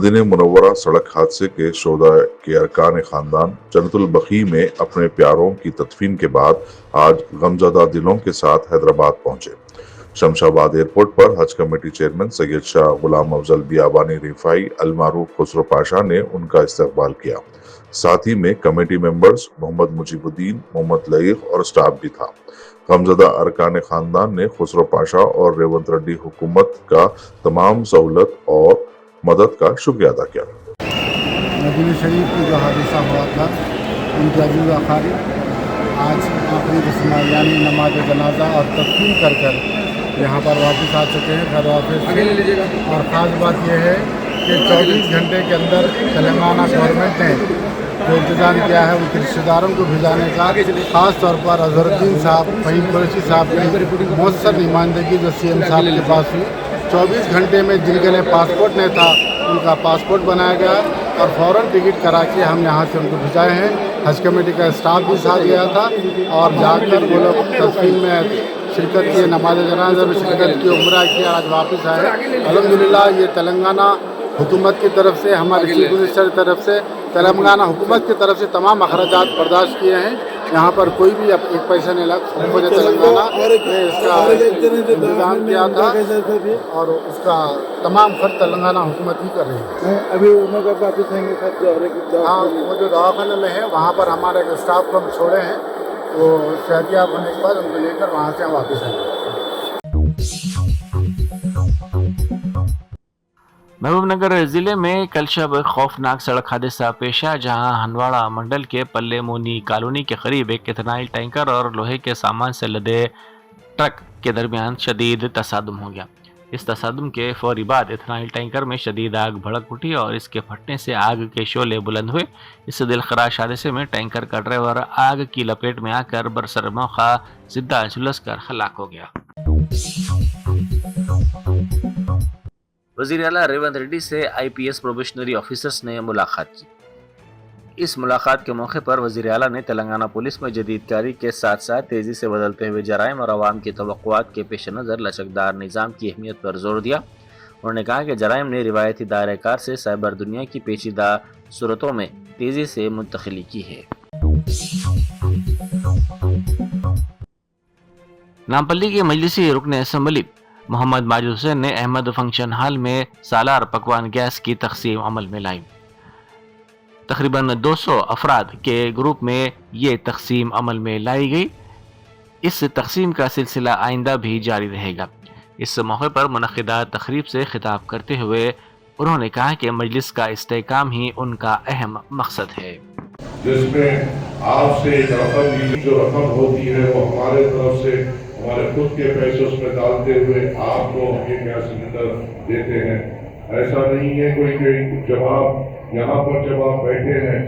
Medina Munawwara सड़क हादसे के शोधा के अरकान खानदान जन्नतुल बकी में अपने प्यारों की तदफीन के बाद आज गमजदा दिलों के साथ हैदराबाद पहुंचे। शमशाबाद एयरपोर्ट पर हज कमेटी चेयरमैन सैयद शाह गुलाम अफजल बियाबानी रिफाई अलमारूफ खुसरो पाशा ने उनका इस्तकबाल किया। साथ ही में कमेटी मेंबर्स मोहम्मद मुजीबुद्दीन, मोहम्मद लईक और स्टाफ भी था। गमजदा अरकान खानदान ने खुसरो पाशा और रेवंत रेड्डी हुकूमत का तमाम सहूलत और मदद का शुक्रिया अदा किया। मदीना शरीफ में जो हादसा हुआ था उनके अजीज अखारी आज आखिरी रस्म यानी नमाज जनाजा और तदफीन कर कर यहाँ पर वापस आ चुके हैं घर वापस। और ख़ास बात यह है कि 24 घंटे के अंदर तेलंगाना गवर्नमेंट ने जो इंतज़ाम किया है उनके रिश्तेदारों को भिजाने का, ख़ास तौर पर अजहरुद्दीन साहब, फ़हीम कुरैशी साहब की मौसर नुमाइंदगी जो CM साहब के पास हुई, 24 घंटे में जिनके लिए पासपोर्ट नहीं था उनका पासपोर्ट बनाया गया और फ़ौरन टिकट करा के हम यहाँ से उनको भिजाए हैं। हज कमेटी का स्टाफ भी साथ गया था और जाकर वो लोग तदफीन में शिरकत किए, नमाज जनाजा में शिरकत की, उम्रा किया, आज वापस आए। अल्हम्दुलिल्लाह ये तेलंगाना हुकूमत की तरफ से, हमारे चीफ मिनिस्टर की तरफ से, तेलंगाना हुकूमत की तरफ से तमाम अखराजात बर्दाश्त किए हैं। यहाँ पर कोई भी अब एक पैसा नहीं लगा। मुझे तेलंगाना ने इसका इंतजाम किया था और उसका तमाम खर्च तेलंगाना हुकूमत ही कर रही है। अभी उन्होंने वापस आएंगे? हाँ, वो जो दवाखाने में है वहाँ पर हमारे एक स्टाफ को हम छोड़े हैं, वो सेहतियाब होने के बाद उनको लेकर वहाँ से हम वापस आएंगे। महबूबनगर जिले में कल शब खौफनाक सड़क हादसा पेश आया, जहां हंदवाड़ा मंडल के पल्ले मोनी कॉलोनी के करीब एक इथेनॉल टैंकर और लोहे के सामान से लदे ट्रक के दरमियान शदीद तसादुम हो गया। इस तसादुम के फौरी बाद इथेनॉल टैंकर में शदीद आग भड़क उठी और इसके फटने से आग के शोले बुलंद हुए। इस दिलखराश हादसे में टैंकर का ड्राइवर आग की लपेट में आकर बरसर मौका जिद्दा झुलस कर हलाक हो गया। वज़ीर आला रेवंत रेड्डी से IPS प्रोबेशनरी ऑफिसर्स ने मुलाकात की। इस मुलाकात के मौके पर वज़ीर आला ने तेलंगाना पुलिस में जदीदकारी के साथ साथ तेज़ी से बदलते हुए जराइम और अवाम की तवक्कुआत के पेश नज़र लचकदार निज़ाम की अहमियत पर जोर दिया। उन्होंने कहा कि जराइम ने रिवायती दायरे कार से साइबर दुनिया की पेचीदा सूरतों में तेज़ी से मुंतकिली की है। नामपल्ली के मजलिसी रुकन असम्बली मोहम्मद माजिद हुसैन ने अहमद फंक्शन हॉल में सालार पकवान गैस की तकसीम अमल में लाई। तकरीबन 200 अफराद के ग्रुप में ये तकसीम अमल में लाई गई। इस तकसीम का सिलसिला आइंदा भी जारी रहेगा। इस मौके पर मुनक़िदा तकरीब से खिताब करते हुए उन्होंने कहा कि मजलिस का इस्तेहकाम ही उनका अहम मकसद है, जिसमें आपसे जो रकम होती है वो हमारे तरफ से हमारे खुद के पैसे उसमें डालते हुए आप लोग ये गैस सिलेंडर देते हैं। ऐसा नहीं है कोई जब आप यहाँ पर जब आप बैठे हैं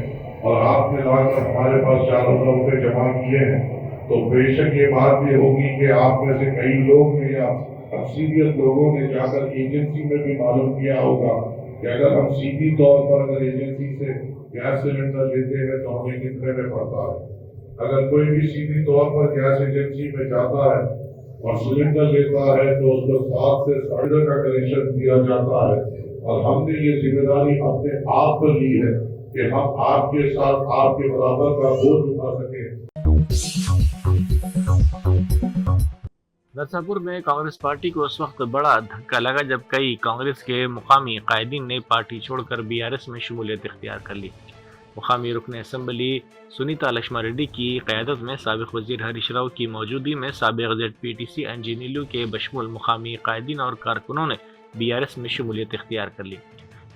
और आपने लाकर हमारे पास 400 रुपये जमा किए हैं तो बेशक ये बात भी होगी कि आप में से कई लोग ने या अक्सरियत लोगों ने जाकर एजेंसी में भी मालूम किया होगा कि अगर हम सीधी तौर पर अगर एजेंसी से गैस सिलेंडर लेते हैं तो हमें कितने में पड़ता है। अगर कोई भी सीधी तौर पर गैस एजेंसी में जाता है और सिलेंडर लेता है तो उसको 7 से 8.5 का कनेक्शन दिया जाता है और हमने ये जिम्मेदारी अपने आप पर ली है कि हम आपके साथ आपके बराबर का बोझ उठा सके। नरसापुर में कांग्रेस पार्टी को उस वक्त बड़ा धक्का लगा जब कई कांग्रेस के मुकामी कायदीन ने पार्टी छोड़कर BRS में शमूलियत इख्तियार कर ली। मुकामी रुकन असम्बली सुनीता लक्ष्मण रेड्डी की क़यादत में साबिक़ वज़ीर हरीश राव की मौजूदगी में साबिक़ ZPTC अंजीनीलू के बशमूल मुकामी कायदीन और कारकुनों ने BRS में शमूलियत इख्तियार कर ली।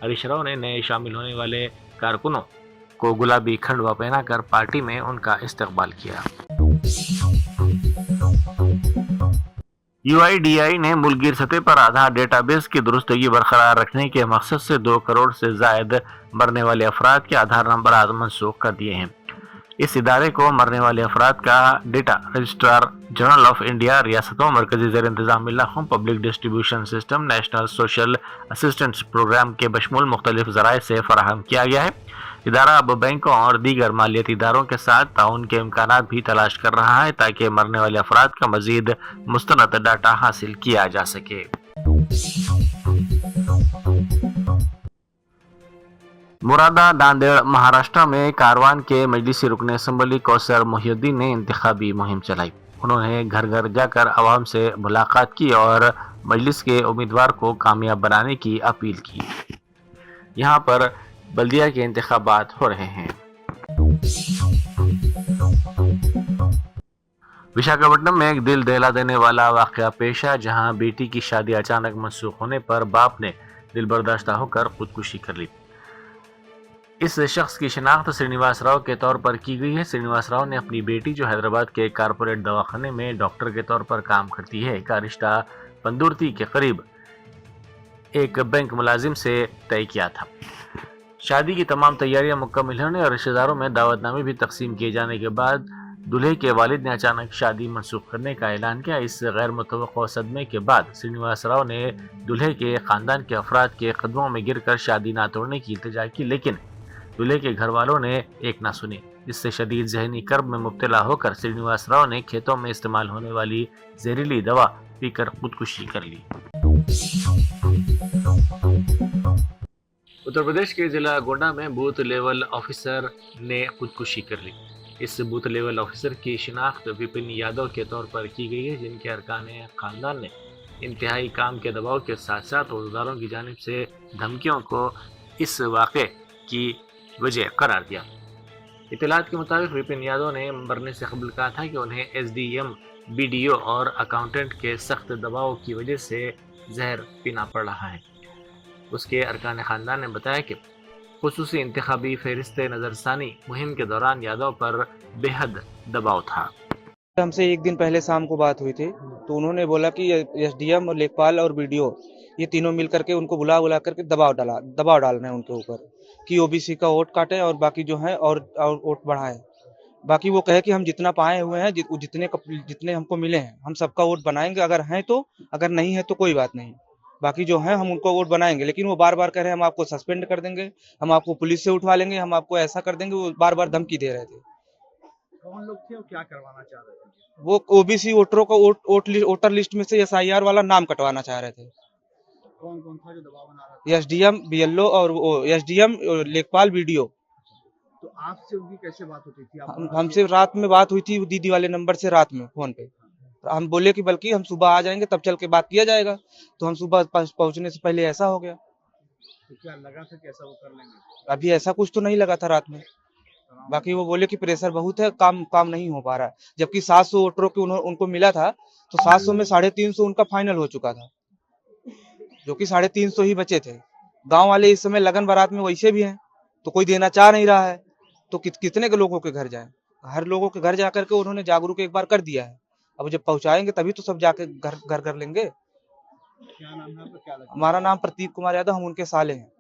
हरीश राव ने नए शामिल होने वाले कारकुनों को गुलाबी खंडवा पहनाकर पार्टी में उनका इस्तकबाल किया। UIDAI ने मुल्कगीर सतह पर आधार डेटाबेस की दुरुस्तगी बरकरार रखने के मकसद से 2 करोड़ से जायद मरने वाले अफराद के आधार नंबर आज मनसूख कर दिए हैं। इस इदारे को मरने वाले अफराद का data registrar general of India, रियासतों, मरकजी ज़ेर इंतज़ाम इलाक़ों, public distribution system, national social assistance programme के बशमूल मुख्तलिफ ज़राए से फराहम किया गया है। इदारा अब बैंकों और दीगर मालियाती इदारों के साथ ताउन के इम्कानात भी तलाश कर रहा है ताकि मरने वाले अफराद का मजीद मुस्तनद डाटा हासिल किया जा सके। मुरादा नांदेड़ महाराष्ट्र में कारवान के मजलिसी रुकन असम्बली कौसर मोहिउद्दीन ने इंतखाबी मुहिम चलाई। उन्होंने घर घर जाकर आवाम से मुलाकात की और मजलिस के उम्मीदवार को कामयाब बनाने की अपील की। यहाँ पर बल्दिया के इंतखाबात हो रहे हैं। विशाखापट्टनम में एक दिल दहला देने वाला वाकया पेश आया, जहाँ बेटी की शादी अचानक मनसूख होने पर बाप ने दिल बर्दाश्त होकर खुदकुशी कर ली। इस शख्स की शिनाख्त श्रीनिवास राव के तौर पर की गई है। श्रीनिवास राव ने अपनी बेटी, जो हैदराबाद के कारपोरेट दवाखाने में डॉक्टर के तौर पर काम करती है, का रिश्ता पंदुर्ती के करीब एक बैंक मुलाजिम से तय किया था। शादी की तमाम तैयारियां मुकम्मल होने और रिश्तेदारों में दावतनामे भी तकसीम किए जाने के बाद दूल्हे के वालिद ने अचानक शादी मनसूख करने का ऐलान किया। इस गैर मुतवक्को सदमे के बाद श्रीनिवास राव ने दूल्हे के खानदान के अफराद के कदमों में गिरकर शादी ना तोड़ने की इल्तिजा की, लेकिन दूल्हे के घर वालों ने एक ना सुनी। इससे शदीद जहनी कर्ब में मुब्तला होकर श्रीनिवास राव ने खेतों में इस्तेमाल होने वाली जहरीली दवा पीकर खुदकुशी कर ली। उत्तर प्रदेश के जिला गोंडा में बूथ लेवल ऑफिसर ने खुदकुशी कर ली। इस बूथ लेवल ऑफिसर की शिनाख्त विपिन यादव के तौर पर की गई है, जिनके अरकान खानदान ने इंतहाई काम के दबाव के साथ साथ औरदारों की जानिब से धमकियों को इस वाक़े की वजह करार दिया। इत्तलात के मुताबिक विपिन यादव ने मरने से कबल कहा था कि उन्हें SDM, BDO और अकाउंटेंट के सख्त दबाव की वजह से जहर पीना पड़ रहा है। उसके अरकान खानदान ने बताया कि खुसूसी इंतखाबी फहरिस्त नज़रसानी मुहिम के दौरान यादव पर बेहद दबाव था। हमसे एक दिन पहले शाम को बात हुई थी, तो उन्होंने बोला कि SDM और लेखपाल और BDO ये तीनों मिल करके उनको बुला करके दबाव डालना है उनके ऊपर कि OBC का वोट काटे और बाकी जो है और वोट बढ़ाएं। बाकी वो कहे कि हम जितना पाए हुए हैं, जितने हमको मिले हैं, हम सबका वोट बनाएंगे, अगर हैं तो, अगर नहीं है तो कोई बात नहीं, बाकी जो है हम उनको वोट बनाएंगे। लेकिन वो बार बार कह रहे हैं हम आपको सस्पेंड कर देंगे, हम आपको पुलिस से उठवा लेंगे, हम आपको ऐसा कर देंगे। वो बार बार धमकी दे रहे थे। कौन लोग थे और क्या करवाना चाह रहे थे? वो OBC वोटरों को वोटर लिस्ट में से SIR वाला नाम कटवाना चाह रहे थे। कौन कौन था जो दबाव बना रहा था? SDM, BLO और SDM, लेखपाल, BDO। तो आपसे उनकी कैसे बात होती थी? हमसे रात में बात हुई थी दीदी वाले नंबर से, रात में फोन पे। हम बोले कि बल्कि हम सुबह आ जाएंगे, तब चल के बात किया जाएगा। तो हम सुबह पहुंचने से पहले ऐसा हो गया। तो क्या लगा था कैसा वो कर लेंगे? अभी ऐसा कुछ तो नहीं लगा था रात में। बाकी वो बोले कि प्रेशर बहुत है, काम नहीं हो पा रहा है। जबकि 700 वोटरों के उनको मिला था, तो 700 में 350 उनका फाइनल हो चुका था, जो कि 350 ही बचे थे। गांव वाले इस समय लगन बारात में वैसे भी हैं, तो कोई देना चाह नहीं रहा है, तो कितने के लोगों के घर जाएं? हर लोगों के घर जाकर के उन्होंने जागरूक एक बार कर दिया है। अब जब पहुंचाएंगे तभी तो सब जाके घर कर लेंगे। क्या नाम है आपका? क्या लगता है? हमारा नाम प्रतीक कुमार यादव, हम उनके साले हैं।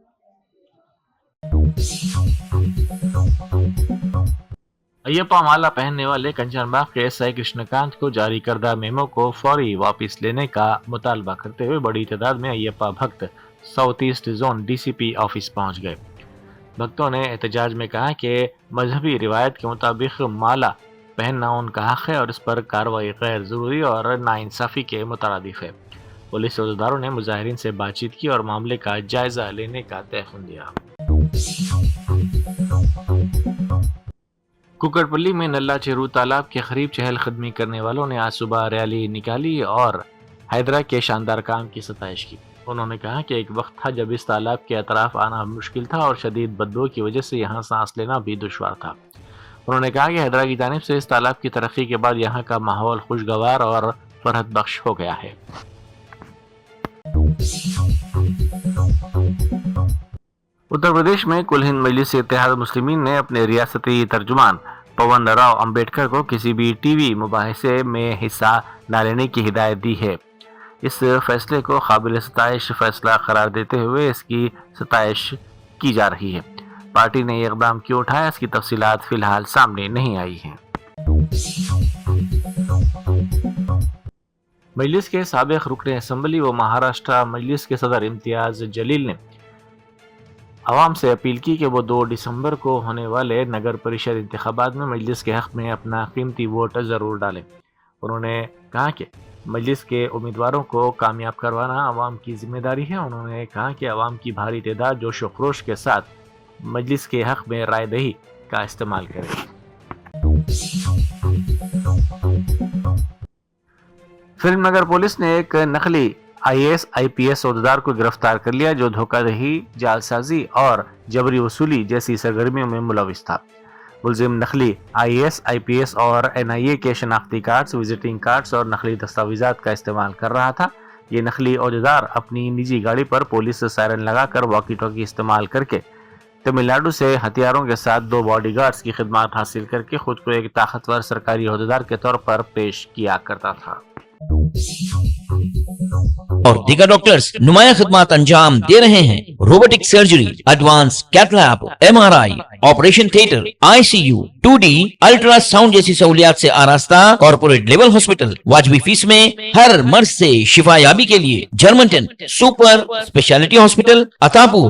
अय्यप्पा माला पहनने वाले कंचनबाग के SI कृष्णकांत को जारी करदा मेमो को फौरी वापस लेने का मुतालबा करते हुए बड़ी तादाद में अय्यप्पा भक्त south east zone DCP office पहुंच गए। भक्तों ने एहतजाज में कहा कि मजहबी रिवायत के मुताबिक माला पहनना उनका हक है और इस पर कार्रवाई गैर जरूरी और नाइंसाफी के मुतरादिफ है। पुलिस अहदेदारों ने मुजाहिरीन से बातचीत की और मामले का जायजा लेने का तयखुन दिया। कुकड़पल्ली में नल्ला चेरू तालाब के करीब चहलकदमी करने वालों ने आज सुबह रैली निकाली और हैदरा के शानदार काम की सताइश की। उन्होंने कहा कि एक वक्त था जब इस तालाब के अतराफ आना मुश्किल था और शदीद बदबू की वजह से यहाँ सांस लेना भी दुश्वार था। उन्होंने कहा कि हैदरा की जानिब से इस तालाब की तरक्की के बाद यहाँ का माहौल खुशगवार और फरहत बख्श हो गया है। उत्तर प्रदेश में कुल हिंद मजलिस इत्तेहाद मुस्लिमीन ने अपने रियासती तर्जुमान पवन राव अंबेडकर को किसी भी टीवी मुबाहिसे में हिस्सा न लेने की हिदायत दी है। इस फैसले को काबिल सताइश फैसला करार देते हुए इसकी सताइश की जा रही है। पार्टी ने यह इक़दाम क्यों उठाया, इसकी तफसीलात फिलहाल सामने नहीं आई हैं। मजलिस के साबिक़ रुकन असम्बली व महाराष्ट्र मजलिस के सदर इम्तियाज जलील ने आवाम से अपील की कि वो 2 दिसंबर को होने वाले नगर परिषद इंतखाबात में मजलिस के हक़ में अपना कीमती वोट ज़रूर डालें। उन्होंने कहा कि मजलिस के उम्मीदवारों को कामयाब करवाना आवाम की जिम्मेदारी है। उन्होंने कहा कि आवाम की भारी तादाद जोश व खरोश के साथ मजलिस के हक में राय दही का इस्तेमाल करें। फिल्मनगर पुलिस ने एक नकली IAS IPS अहदेदार को गिरफ्तार कर लिया जो धोखाधड़ी, जालसाजी और जबरी वसूली जैसी सरगर्मियों में मुलविस था। मुलजिम नकली IAS IPS और NIA के शनाख्ती कार्ड्स, विजिटिंग कार्ड्स और नकली दस्तावेजात का इस्तेमाल कर रहा था। ये नकली अहदेदार अपनी निजी गाड़ी पर पुलिस सायरन लगाकर वॉकी टॉकी इस्तेमाल करके तमिलनाडु से हथियारों के साथ 2 बॉडीगार्ड्स की खिदमत हासिल करके खुद को एक ताकतवर सरकारी अहदेदार के तौर पर पेश किया करता था। और दीगर डॉक्टर्स नुमाया खिदमत अंजाम दे रहे हैं। Robotic surgery, advance cath lab, MRI, operation theatre, ICU, 2D ultrasound जैसी सहूलियात से आरास्ता कॉर्पोरेट लेवल हॉस्पिटल। वाजबी फीस में हर मर्ज से शिफायाबी के लिए जर्मनटन सुपर स्पेशलिटी हॉस्पिटल, अतापुर